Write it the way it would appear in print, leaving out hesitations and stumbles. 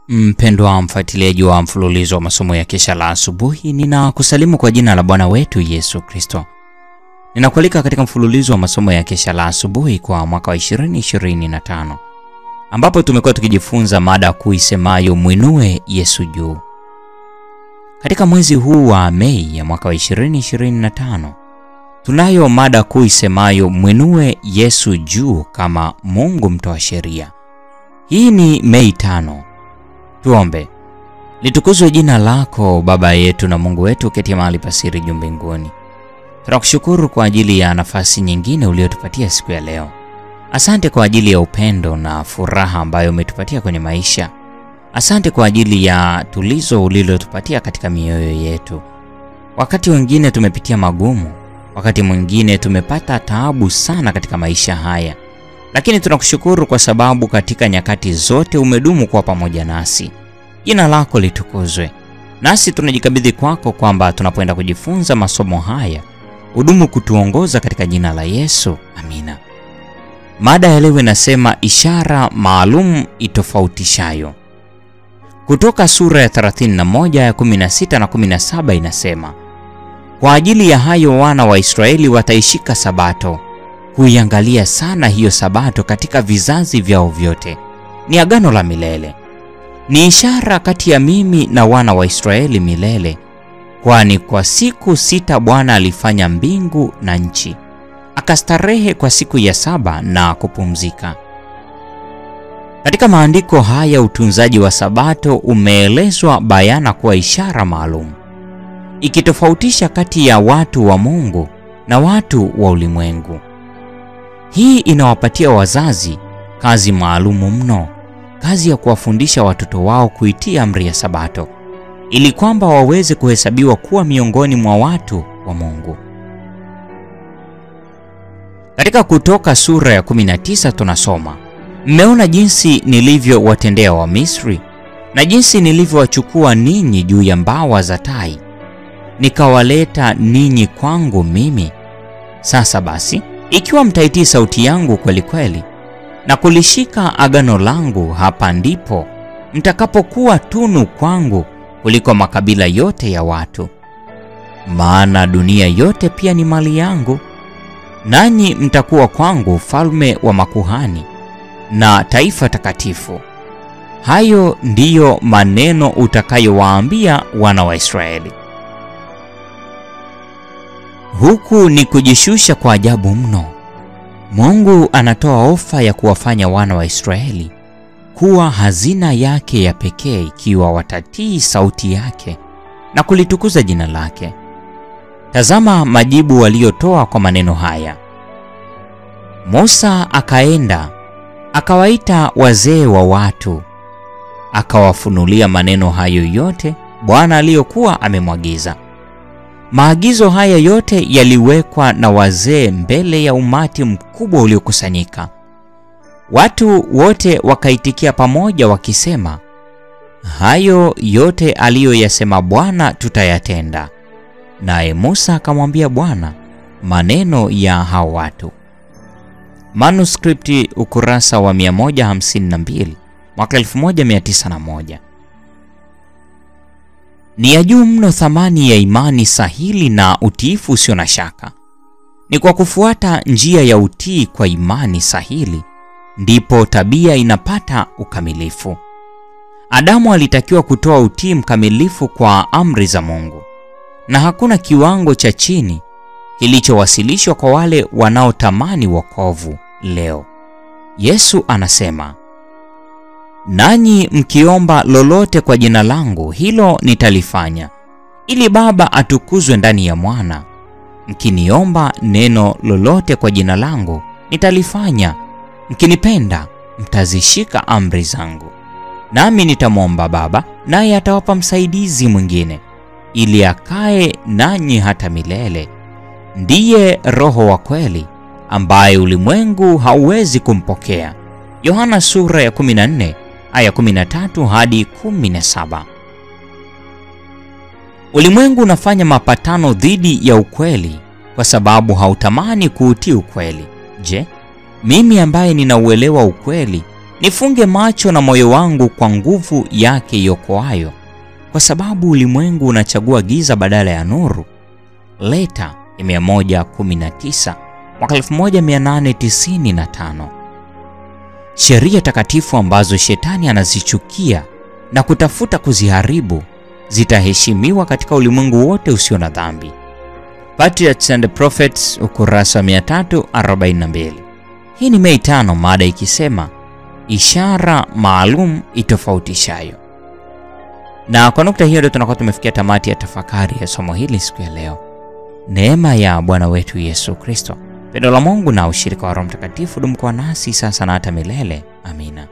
Mpendwa mfuatiliaji wa mfululizo wa masomo ya kesha la asubuhi, ninakusalimu kwa jina la Bwana wetu Yesu Kristo. Ninakualika katika mfululizo wa masomo ya kesha la asubuhi kwa mwaka wa 2025, ambapo tumekuwa tukijifunza mada kuu isemayo Mwinue Yesu juu. Katika mwezi huu wa Mei ya mwaka wa 2025, tunayo mada kuu isemayo Mwinue Yesu juu kama Mungu mtoa sheria. Hii ni Mei 5. Tuombe. Litukuzwe jina lako, Baba yetu na Mungu wetu uketie mahali pasiri juu mbinguni. Tunakushukuru kwa ajili ya nafasi nyingine uliyotupatia siku ya leo. Asante kwa ajili ya upendo na furaha ambayo umetupatia kwenye maisha. Asante kwa ajili ya tulizo ulilotupatia katika mioyo yetu. Wakati wengine tumepitia magumu, wakati mwingine tumepata taabu sana katika maisha haya. Lakini tunakushukuru kwa sababu katika nyakati zote umedumu kuwa pamoja nasi. Jina lako litukuzwe. Nasi tunajikabidhi kwako kwamba tunapoenda kujifunza masomo haya, udumu kutuongoza katika jina la Yesu. Amina. Mada ya leo inasema ishara maalum itofautishayo. Kutoka sura ya 31 ya 16 na 17 inasema, kwa ajili ya hayo wana wa Israeli wataishika Sabato, kuiangalia sana hiyo Sabato katika vizazi vyao vyote. Ni agano la milele. Ni ishara kati ya mimi na wana wa Israeli milele, kwani kwa siku 6 Bwana alifanya mbingu na nchi, akastarehe kwa siku ya 7 na kupumzika. Katika maandiko haya utunzaji wa Sabato umeelezwa bayana kuwa ishara maalum, ikitofautisha kati ya watu wa Mungu na watu wa ulimwengu. Hii inawapatia wazazi kazi maalumu mno, kazi ya kuwafundisha watoto wao kuitii amri ya Sabato, ili kwamba waweze kuhesabiwa kuwa miongoni mwa watu wa Mungu. Katika Kutoka sura ya 19 tunasoma, mmeona jinsi nilivyowatendea wa Misri na jinsi nilivyowachukua ninyi juu ya mbawa za tai, nikawaleta ninyi kwangu mimi. Sasa basi, ikiwa mtaitii sauti yangu kweli kweli na kulishika agano langu, hapa ndipo mtakapokuwa tunu kwangu kuliko makabila yote ya watu. Maana dunia yote pia ni mali yangu, nanyi mtakuwa kwangu ufalme wa makuhani na taifa takatifu. Hayo ndiyo maneno utakayowaambia wana wa Israeli. Huku ni kujishusha kwa ajabu mno. Mungu anatoa ofa ya kuwafanya wana wa Israeli kuwa hazina yake ya pekee ikiwa watatii sauti yake na kulitukuza jina lake. Tazama majibu waliotoa kwa maneno haya. Musa akaenda, akawaita wazee wa watu, akawafunulia maneno hayo yote Bwana aliyokuwa amemwagiza. Maagizo haya yote yaliwekwa na wazee mbele ya umati mkubwa uliokusanyika. Watu wote wakaitikia pamoja wakisema, hayo yote aliyoyasema Bwana tutayatenda. Naye Musa akamwambia Bwana maneno ya hao watu. Manuskripti ukurasa wa 152 mwaka 1901. Ni ya juu mno thamani ya imani sahili na utiifu usio na shaka. Ni kwa kufuata njia ya utii kwa imani sahili ndipo tabia inapata ukamilifu. Adamu alitakiwa kutoa utii mkamilifu kwa amri za Mungu, na hakuna kiwango cha chini kilichowasilishwa kwa wale wanaotamani wokovu leo. Yesu anasema, nanyi mkiomba lolote kwa jina langu, hilo nitalifanya, ili Baba atukuzwe ndani ya Mwana. Mkiniomba neno lolote kwa jina langu, nitalifanya. Mkinipenda, mtazishika amri zangu. Nami nitamwomba Baba, naye atawapa msaidizi mwingine, ili akae nanyi hata milele. Ndiye Roho wa kweli, ambaye ulimwengu hauwezi kumpokea. Yohana sura ya 14 aya 13 hadi 17. Ulimwengu unafanya mapatano dhidi ya ukweli kwa sababu hautamani kuutii ukweli. Je, mimi ambaye ninauelewa ukweli Nifunge macho na moyo wangu kwa nguvu yake iokoayo, kwa sababu ulimwengu unachagua giza badala ya nuru. Leta 119 mwaka 1895. Sheria takatifu ambazo shetani anazichukia na kutafuta kuziharibu zitaheshimiwa katika ulimwengu wote usio na dhambi. Patriots and Prophets, ukurasa 342. Hii ni Mei 5, mada ikisema ishara maalum itofautishayo. Na kwa nukta hiyo ndio tunakuwa tumefikia tamati ya tafakari ya somo hili siku ya leo. Neema ya Bwana wetu Yesu Kristo, pendo la Mungu na ushirika wa Roho Mtakatifu dumu kwa nasi sasa na hata milele. Amina.